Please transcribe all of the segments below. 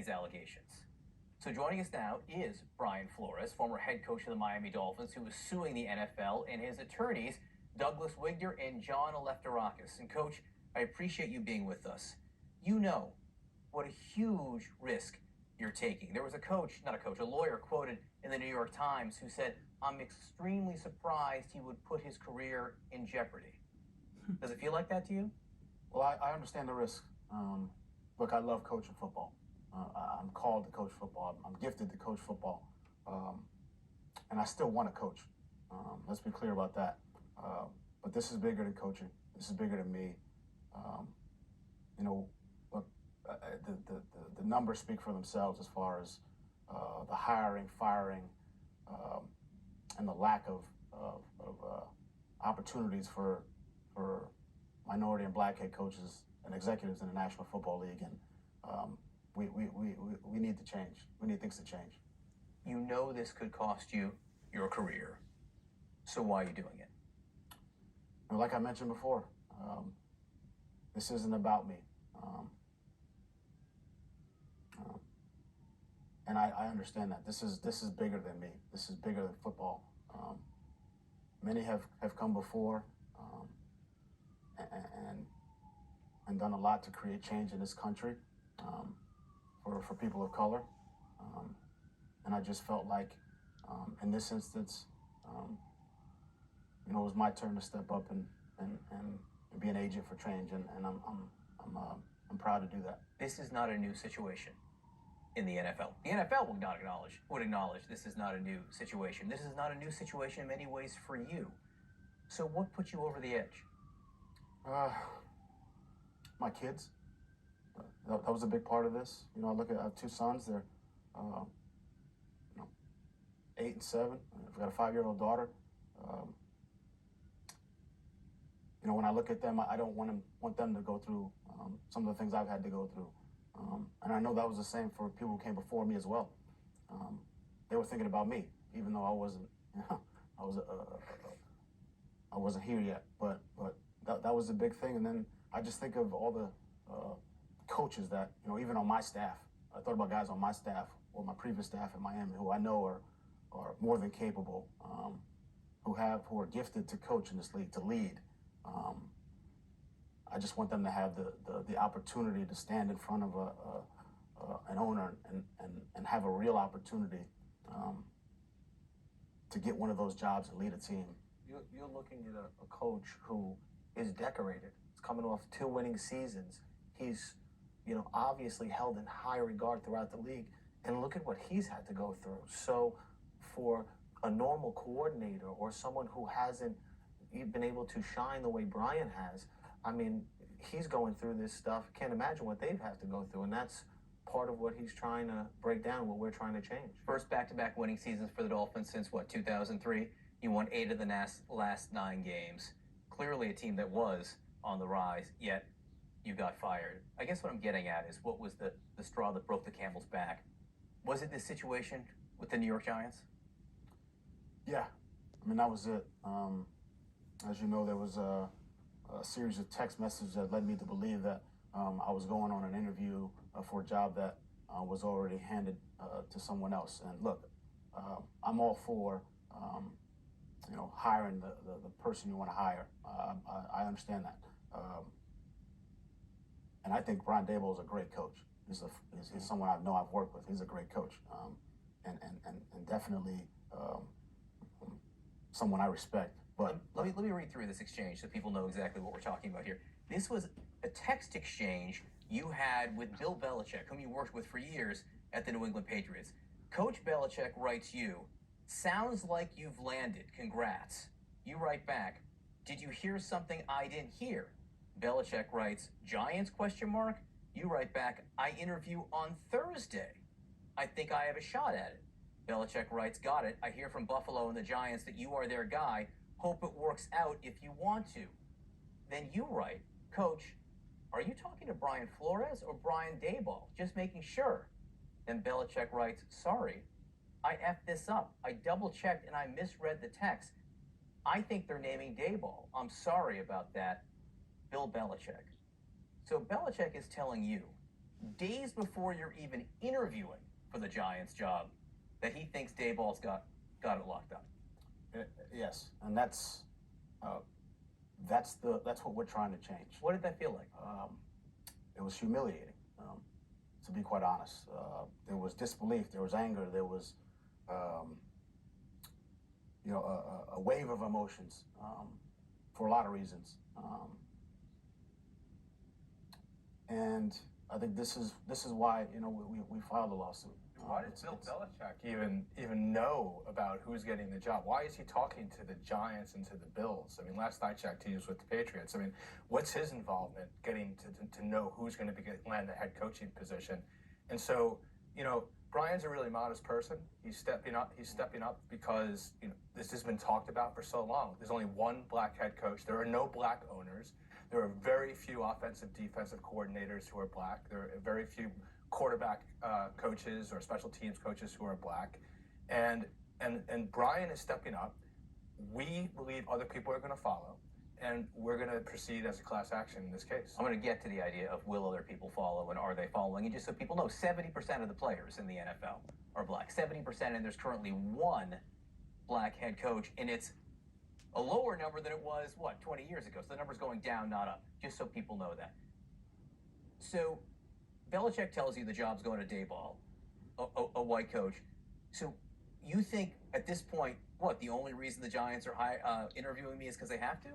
these allegations. So joining us now is Brian Flores, former head coach of the Miami Dolphins, who is suing the NFL, and his attorneys, Douglas Wigner and John Alefterakis. And Coach, I appreciate you being with us. You know what a huge risk you're taking. There was a lawyer quoted in the New York Times who said, "I'm extremely surprised he would put his career in jeopardy." Does it feel like that to you? Well, I understand the risk. Look, I love coaching football. I'm called to coach football. I'm gifted to coach football. And I still want to coach. Let's be clear about that. But this is bigger than coaching. This is bigger than me. Look, the numbers speak for themselves as far as the hiring, firing, and the lack of opportunities for minority and black head coaches and executives in the National Football League. And we need to change. We need things to change. You know this could cost you your career. So why are you doing it? Like I mentioned before, this isn't about me. And I understand that. This is bigger than me. This is bigger than football. Many have come before and done a lot to create change in this country for people of color. And I just felt like in this instance, it was my turn to step up and be an agent for change, and I'm proud to do that. This is not a new situation in the NFL. The NFL would acknowledge this is not a new situation. This is not a new situation in many ways for you. So what put you over the edge? My kids. That was a big part of this. I have two sons. They're 8 and 7. I've got a 5-year-old daughter. When I look at them, I don't want them to go through some of the things I've had to go through. And I know that was the same for people who came before me as well. They were thinking about me, even though I wasn't. I wasn't here yet. But that was a big thing. And then I just think of all the coaches that even on my staff. I thought about guys on my staff or my previous staff in Miami who I know are more than capable, who are gifted to coach in this league, to lead. I just want them to have the opportunity to stand in front of an owner and have a real opportunity to get one of those jobs and lead a team. You're looking at a coach who is decorated. He's coming off 2 winning seasons. He's, obviously held in high regard throughout the league. And look at what he's had to go through. So for a normal coordinator or someone who hasn't been able to shine the way Brian has, he's going through this stuff. Can't imagine what they've had to go through. And that's part of what he's trying to break down, what we're trying to change. First back-to-back winning seasons for the Dolphins since, 2003? You won 8 of the last 9 games. Clearly a team that was on the rise, yet you got fired. I guess what I'm getting at is, what was the straw that broke the camel's back? Was it this situation with the New York Giants? Yeah. That was it. As you know, there was a series of text messages that led me to believe that I was going on an interview for a job that was already handed to someone else. And look, I'm all for hiring the person you want to hire. I understand that. And I think Brian Daboll is a great coach. He's someone I know I've worked with. He's a great coach, and definitely someone I respect. But let me read through this exchange so people know exactly what we're talking about here. This was a text exchange you had with Bill Belichick, whom you worked with for years at the New England Patriots. Coach Belichick writes you, "Sounds like you've landed. Congrats." You write back, "Did you hear something I didn't hear?" Belichick writes, "Giants?" ? You write back, "I interview on Thursday. I think I have a shot at it." Belichick writes, "Got it. I hear from Buffalo and the Giants that you are their guy. Hope it works out if you want to." Then you write, "Coach, are you talking to Brian Flores or Brian Daboll? Just making sure." Then Belichick writes, "Sorry, I effed this up. I double-checked and I misread the text. I think they're naming Daboll. I'm sorry about that. Bill Belichick." So Belichick is telling you days before you're even interviewing for the Giants job, that he thinks Daboll's got it locked up. Yes, and that's what we're trying to change. What did that feel like? It was humiliating, to be quite honest. There was disbelief, there was anger, there was, a wave of emotions for a lot of reasons. And I think this is why we filed a lawsuit. Why does Bill Belichick even know about who's getting the job? Why is he talking to the Giants and to the Bills? I mean, last I checked, he was with the Patriots. I mean, what's his involvement getting to know who's going to land the head coaching position? And so, Brian's a really modest person. He's stepping up because this has been talked about for so long. There's only one black head coach. There are no black owners. There are very few offensive, defensive coordinators who are black. There are very few quarterback coaches or special teams coaches who are black, and Brian is stepping up. We believe other people are going to follow, and we're going to proceed as a class action in this case. I'm going to get to the idea of will other people follow and are they following. And just so people know, 70% of the players in the NFL are black. 70%, and there's currently one black head coach, and it's a lower number than it was, 20 years ago. So the number's going down, not up, just so people know that. So Belichick tells you the job's going to Daboll, a white coach. So you think at this point, the only reason the Giants are interviewing me is because they have to?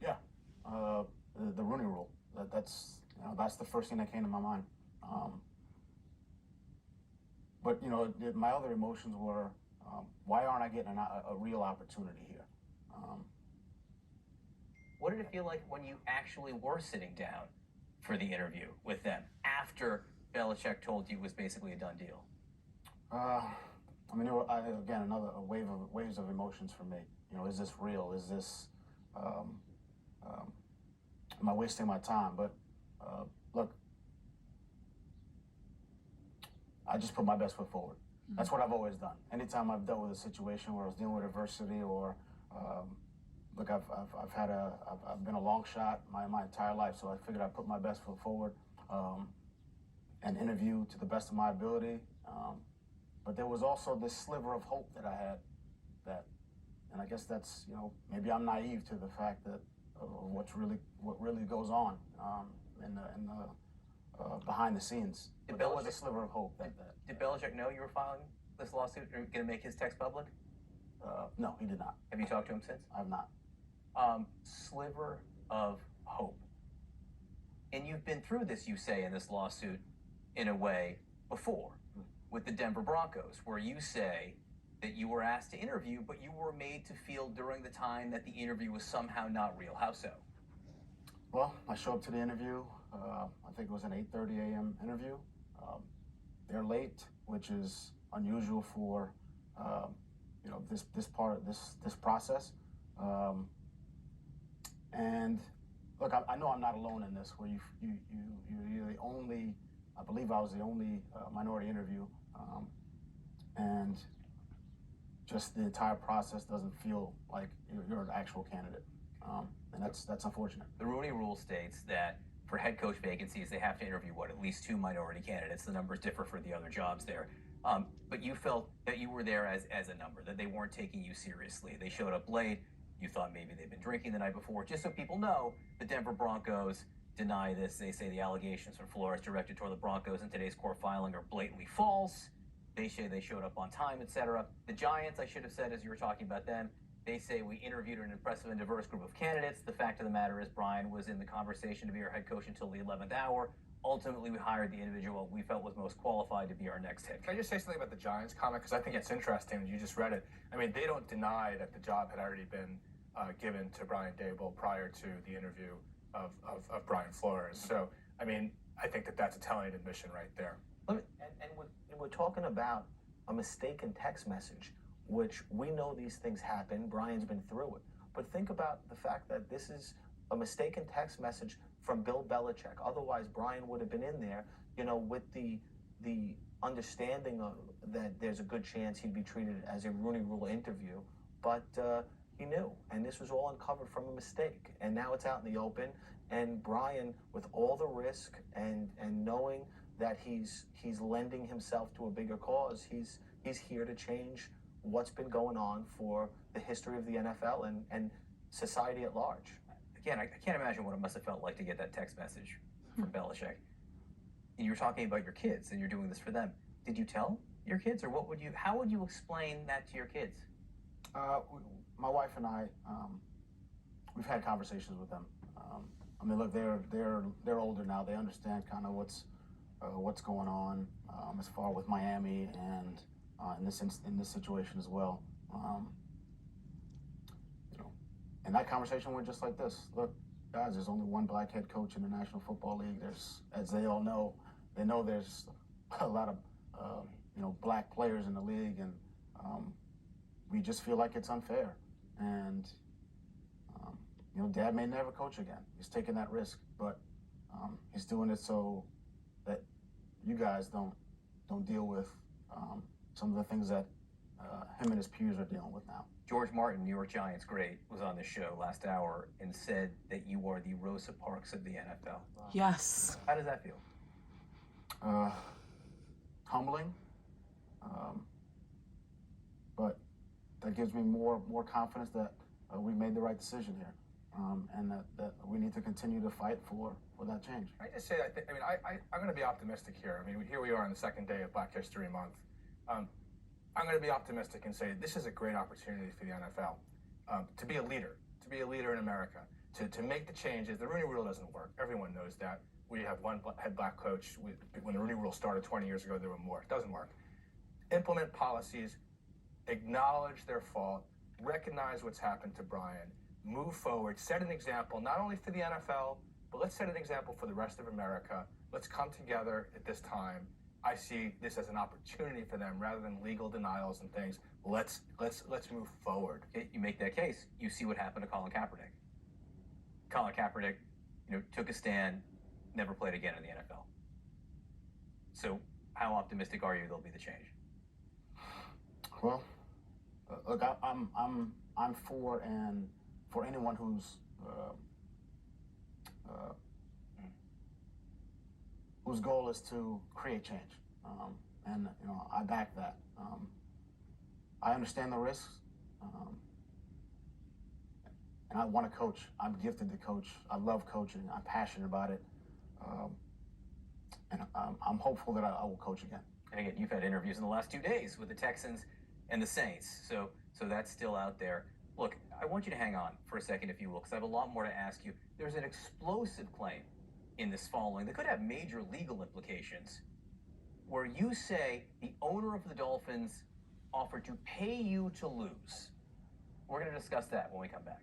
Yeah, the Rooney Rule. That's the first thing that came to my mind. But my other emotions were, why aren't I getting a real opportunity here? What did it feel like when you actually were sitting down for the interview with them after Belichick told you it was basically a done deal? Again, another waves of emotions for me. Is this real? Is this? Am I wasting my time? But look, I just put my best foot forward. Mm-hmm. That's what I've always done. Anytime I've dealt with a situation where I was dealing with adversity or look, I've been a long shot my entire life, so I figured I'd put my best foot forward and interview to the best of my ability. But there was also this sliver of hope that I had, and I guess that's maybe I'm naive to the fact that what really goes on in the behind the scenes. But there was a sliver of hope Did Belichick know you were filing this lawsuit or going to make his text public? No, he did not. Have you talked to him since? I have not. Sliver of hope. And you've been through this, you say, in this lawsuit in a way before with the Denver Broncos, where you say that you were asked to interview, but you were made to feel during the time that the interview was somehow not real. How so? Well, I show up to the interview. I think it was an 8:30 a.m. interview. They're late, which is unusual for this process. And look, I know I'm not alone in this. Where you're the only. I believe I was the only minority interview, and just the entire process doesn't feel like you're an actual candidate, and that's unfortunate. The Rooney Rule states that for head coach vacancies, they have to interview at least 2 minority candidates. The numbers differ for the other jobs there. But you felt that you were there as a number, that they weren't taking you seriously. They showed up late. You thought maybe they'd been drinking the night before. Just so people know, the Denver Broncos deny this. They say the allegations from Flores directed toward the Broncos in today's court filing are blatantly false. They say they showed up on time, etc. The Giants, I should have said as you were talking about them, they say we interviewed an impressive and diverse group of candidates. The fact of the matter is Brian was in the conversation to be our head coach until the 11th hour. Ultimately, we hired the individual we felt was most qualified to be our next head coach. Can I just say something about the Giants comment? Because I think it's interesting. You just read it. I mean, they don't deny that the job had already been given to Brian Daboll prior to the interview of Brian Flores. So, I mean, I think that's a telling admission right there. And we're talking about a mistaken text message, which we know these things happen. Brian's been through it. But think about the fact that this is a mistaken text message from Bill Belichick. Otherwise, Brian would have been in there, with the understanding of that there's a good chance he'd be treated as a Rooney Rule interview. But he knew, and this was all uncovered from a mistake. And now it's out in the open. And Brian, with all the risk and knowing that he's lending himself to a bigger cause. He's here to change what's been going on for the history of the NFL and society at large. Again, I can't imagine what it must have felt like to get that text message from Belichick. And you're talking about your kids, and you're doing this for them. Did you tell your kids, or how would you explain that to your kids? My wife and I, we've had conversations with them. I mean, look, they're older now. They understand kind of what's going on as far with Miami and in this situation as well. And that conversation went just like this. Look, guys, there's only one black head coach in the National Football League. There's, as they all know, there's a lot of black players in the league, and we just feel like it's unfair. And Dad may never coach again. He's taking that risk, but he's doing it so that you guys don't deal with some of the things that him and his peers are dealing with now. George Martin, New York Giants great, was on the show last hour and said that you are the Rosa Parks of the NFL. Yes. How does that feel? Humbling, but that gives me more confidence that we made the right decision here, and that we need to continue to fight for that change. I just say, I'm going to be optimistic here. I mean, here we are on the second day of Black History Month. I'm going to be optimistic and say this is a great opportunity for the NFL to be a leader in America, to make the changes. The Rooney Rule doesn't work. Everyone knows that. We have one head black coach. When the Rooney Rule started 20 years ago, there were more. It doesn't work. Implement policies, acknowledge their fault, recognize what's happened to Brian, move forward, set an example, not only for the NFL, but let's set an example for the rest of America. Let's come together at this time. I see this as an opportunity for them rather than legal denials and things. Let's move forward. You make that case. You see what happened to Colin Kaepernick. Colin Kaepernick, took a stand, never played again in the NFL. So, how optimistic are you there'll be the change? Well, look, I'm for anyone whose goal is to create change, and I back that. I understand the risks, and I want to coach. I'm gifted to coach. I love coaching. I'm passionate about it, and I'm hopeful that I will coach again. And again, you've had interviews in the last 2 days with the Texans and the Saints, so that's still out there. Look, I want you to hang on for a second, if you will, because I have a lot more to ask you. There's an explosive claim in this following that could have major legal implications, where you say the owner of the Dolphins offered to pay you to lose. We're going to discuss that when we come back.